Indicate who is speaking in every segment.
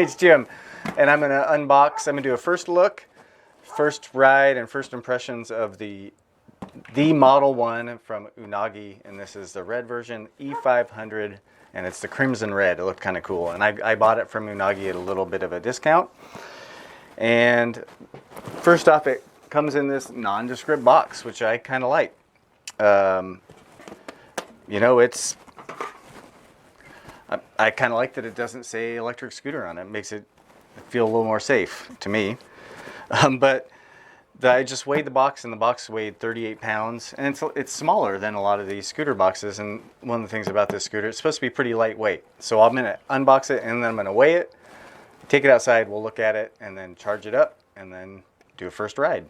Speaker 1: It's Jim, and I'm going to unbox. I'm going to do a first look, first ride, and first impressions of the Model 1 from Unagi, and this is the red version, E500, and it's the crimson red. It looked kind of cool, and I bought it from Unagi at a little bit of a discount. And first off, it comes in this nondescript box, which I kind of like. You know, I kind of like that it doesn't say electric scooter on it. It makes it feel a little more safe to me. But I just weighed the box, and the box weighed 38 pounds. And it's smaller than a lot of these scooter boxes. And one of the things about this scooter, it's supposed to be pretty lightweight. So I'm going to unbox it, and then I'm going to weigh it, take it outside, we'll look at it, and then charge it up, and then do a first ride.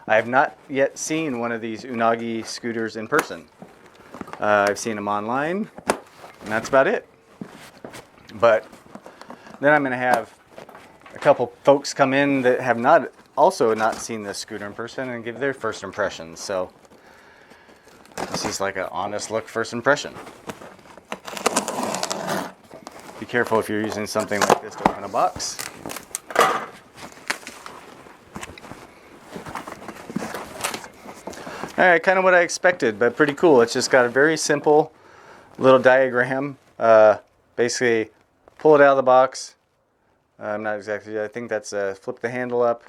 Speaker 1: I have not yet seen one of these Unagi scooters in person. I've seen them online, and that's about it. But then I'm going to have a couple folks come in that have not seen this scooter in person and give their first impressions. So this is like an honest look first impression. Be careful if you're using something like this to open a box. All right, kind of what I expected, but pretty cool. It's just got a very simple little diagram. Basically, pull it out of the box. I'm not exactly, I think that's flip the handle up.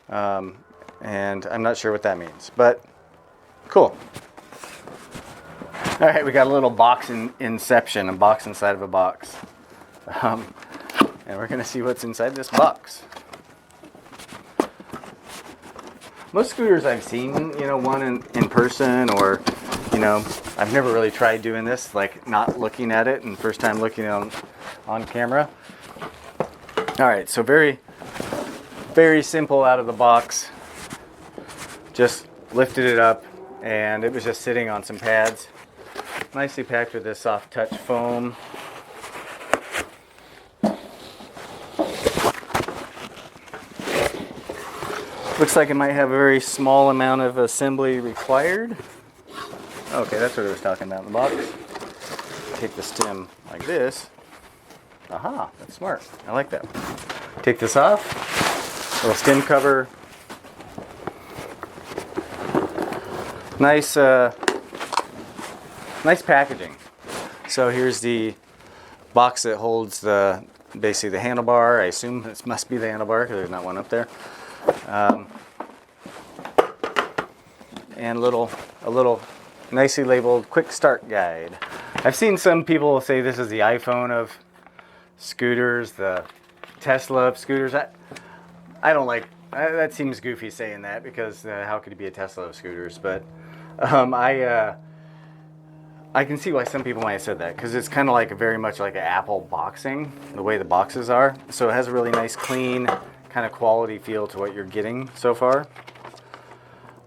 Speaker 1: And I'm not sure what that means, but cool. All right, we got a little box inception, a box inside of a box. And we're gonna see what's inside this box. Most scooters I've seen, you know, one in person, or, you know, I've never really tried doing this, like not looking at it, and first time looking on camera. All right, so very, very simple out of the box. Just lifted it up, and it was just sitting on some pads. Nicely packed with this soft touch foam. Looks like it might have a very small amount of assembly required. Okay, that's what it was talking about in the box. Take the stem like this. Aha, that's smart. I like that. Take this off. Little stem cover. Nice, nice packaging. So here's the box that holds basically the handlebar. I assume this must be the handlebar because there's not one up there. And a little nicely labeled quick start guide. I've seen some people say this is the iPhone of scooters, the Tesla of scooters. I don't like, that seems goofy saying that, because how could it be a Tesla of scooters? But I can see why some people might have said that, because it's kind of like very much like an Apple boxing, the way the boxes are. So it has a really nice, clean, kind of quality feel to what you're getting so far.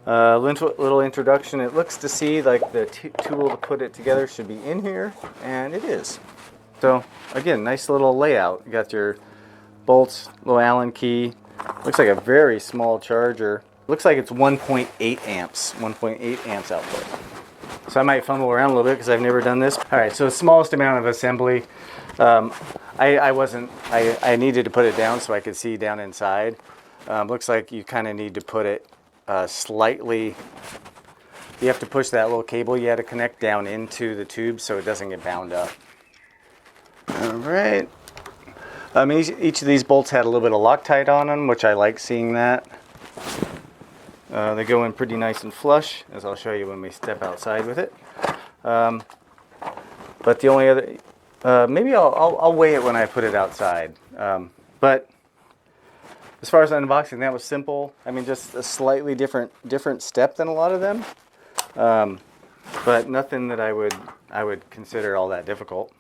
Speaker 1: Little introduction. It looks to see like the tool to put it together should be in here, and it is. So again, nice little layout. You got your bolts, little Allen key. Looks like a very small charger. Looks like it's 1.8 amps, 1.8 amps output. So I might fumble around a little bit because I've never done this. All right, so the smallest amount of assembly. I needed to put it down so I could see down inside. Looks like you kind of need to put it slightly, you have to push that little cable you had to connect down into the tube so it doesn't get bound up. All right. Each of these bolts had a little bit of Loctite on them, which I like seeing that. They go in pretty nice and flush, as I'll show you when we step outside with it. But the only other, maybe I'll weigh it when I put it outside. But as far as unboxing, that was simple. I mean, just a slightly different step than a lot of them, but nothing that I would consider all that difficult.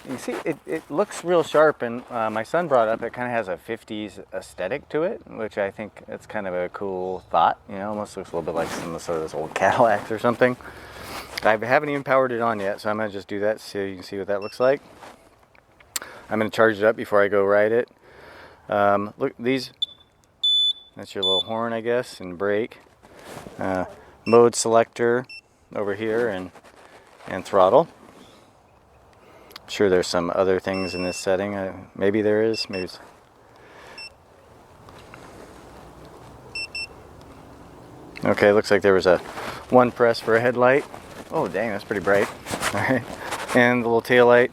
Speaker 1: You see, it looks real sharp, and my son brought up it kind of has a 50s aesthetic to it, which I think it's kind of a cool thought. You know, almost looks a little bit like some of those old Cadillacs or something. I haven't even powered it on yet, so I'm gonna just do that so you can see what that looks like. I'm gonna charge it up before I go ride it. Look, that's your little horn, I guess, and brake. Mode selector over here, and throttle. sure there's some other things in this setting. Maybe there is. Maybe it's... Okay, looks like there was a 1 press for a headlight. Oh dang, that's pretty bright. All right, and the little tail light.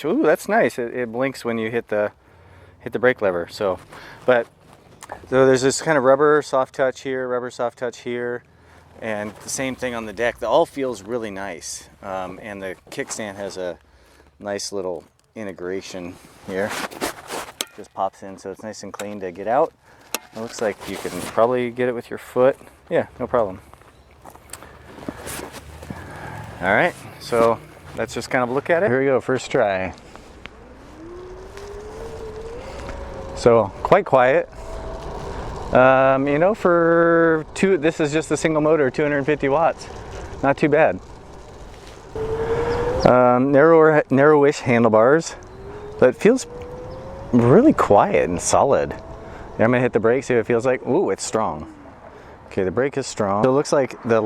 Speaker 1: Ooh, that's nice. It blinks when you hit the brake lever. So there's this kind of rubber soft touch here, and the same thing on the deck. The all feels really nice, and the kickstand has a nice little integration here. Just pops in, so it's nice and clean to get out. It looks like you can probably get it with your foot. Yeah, no problem. All right, so let's just kind of look at it. Here we go, first try. So quite quiet. You know, this is just a single motor, 250 watts. Not too bad. Narrowish handlebars, but it feels really quiet and solid. I'm gonna hit the brake, see what it feels like. Ooh, it's strong. Okay, the brake is strong. So it looks like the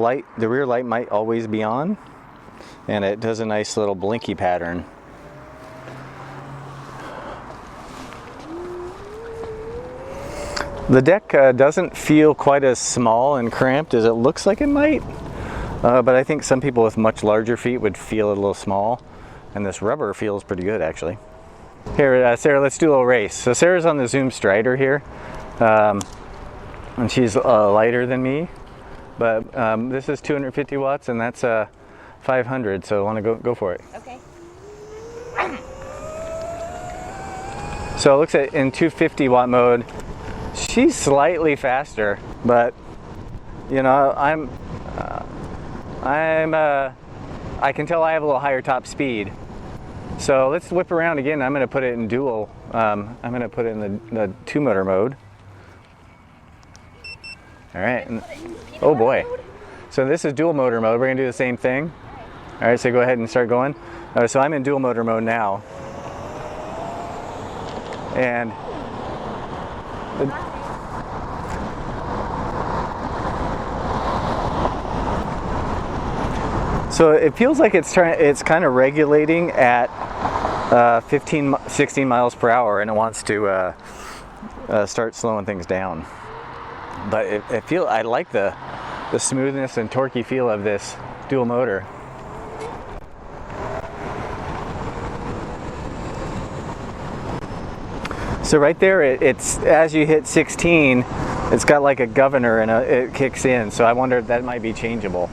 Speaker 1: rear light might always be on, and it does a nice little blinky pattern. The deck doesn't feel quite as small and cramped as it looks like it might, but I think some people with much larger feet would feel it a little small, and this rubber feels pretty good actually. Here, Sarah, let's do a little race. So Sarah's on the Zoom Strider here, and she's lighter than me, but this is 250 watts and that's 500, so I want to go for it.
Speaker 2: Okay.
Speaker 1: So it looks at in 250 watt mode, she's slightly faster, but you know, I can tell I have a little higher top speed. So let's whip around again. I'm going to put it in dual. I'm going to put it in the 2-motor mode. All right. Oh boy. So this is dual motor mode. We're going to do the same thing. All right. So go ahead and start going. So I'm in dual motor mode now. And so it feels like it's kind of regulating at 16 miles per hour, and it wants to start slowing things down. But I like the smoothness and torquey feel of this dual motor. So right there, it's as you hit 16, it's got like a governor and it kicks in. So I wonder if that might be changeable.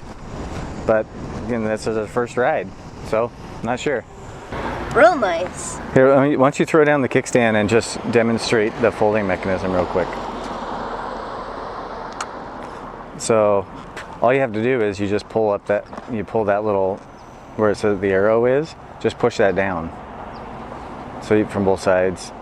Speaker 1: But again, this is the first ride, so not sure.
Speaker 2: Real nice.
Speaker 1: Here, why don't you throw down the kickstand and just demonstrate the folding mechanism real quick. So all you have to do is you just pull that little, where it says the arrow is, just push that down. So from both sides.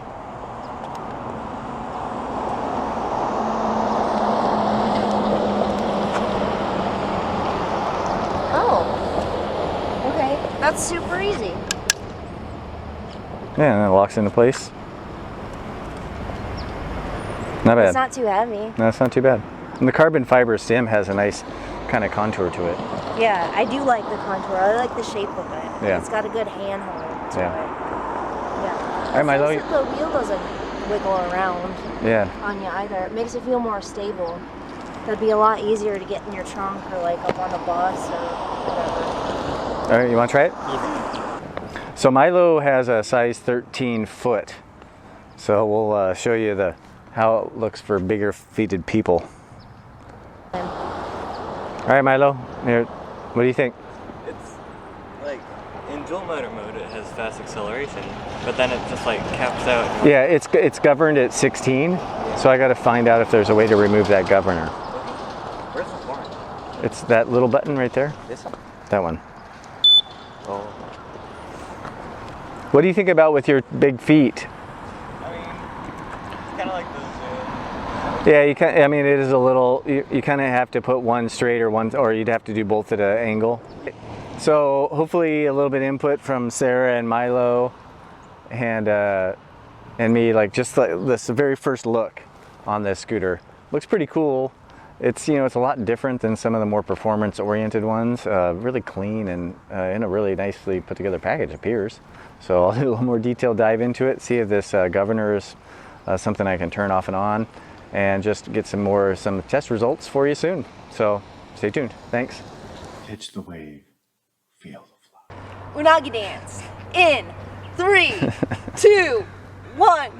Speaker 2: That's super easy.
Speaker 1: Yeah, and it locks into place. Not bad.
Speaker 2: It's not too heavy.
Speaker 1: No, it's not too bad. And the carbon fiber stem has a nice kind of contour to it.
Speaker 2: Yeah, I do like the contour. I like the shape of it.
Speaker 1: Yeah.
Speaker 2: It's got a good handhold to it. Yeah.
Speaker 1: All right, my
Speaker 2: the wheel doesn't wiggle around on you either. It makes it feel more stable. That'd be a lot easier to get in your trunk or like up on a bus or whatever.
Speaker 1: All right, you want to try it? Yeah. So Milo has a size 13 foot. So we'll show you how it looks for bigger feeted people. All right, Milo, here, what do you think?
Speaker 3: It's like in dual motor mode, it has fast acceleration, but then it just like caps out.
Speaker 1: Yeah, it's governed at 16, so I got to find out if there's a way to remove that governor.
Speaker 3: Where's the horn?
Speaker 1: It's that little button right there.
Speaker 3: This one?
Speaker 1: That one.
Speaker 3: Oh.
Speaker 1: What do you think about with your big feet?
Speaker 3: I mean, it's kind of like those.
Speaker 1: Yeah, you can. I mean, it is a little. You kind of have to put one straight or you'd have to do both at an angle. So hopefully a little bit of input from Sarah and Milo, and me. Like just like this very first look on this scooter looks pretty cool. it's, you know, it's a lot different than some of the more performance-oriented ones. Really clean and in a really nicely put together package, it appears. So I'll do a little more detailed dive into it, see if this governor is something I can turn off and on, and just get some test results for you soon. So stay tuned. Thanks.
Speaker 4: Pitch the wave, feel the flow.
Speaker 5: Unagi dance in 3, 2, 1.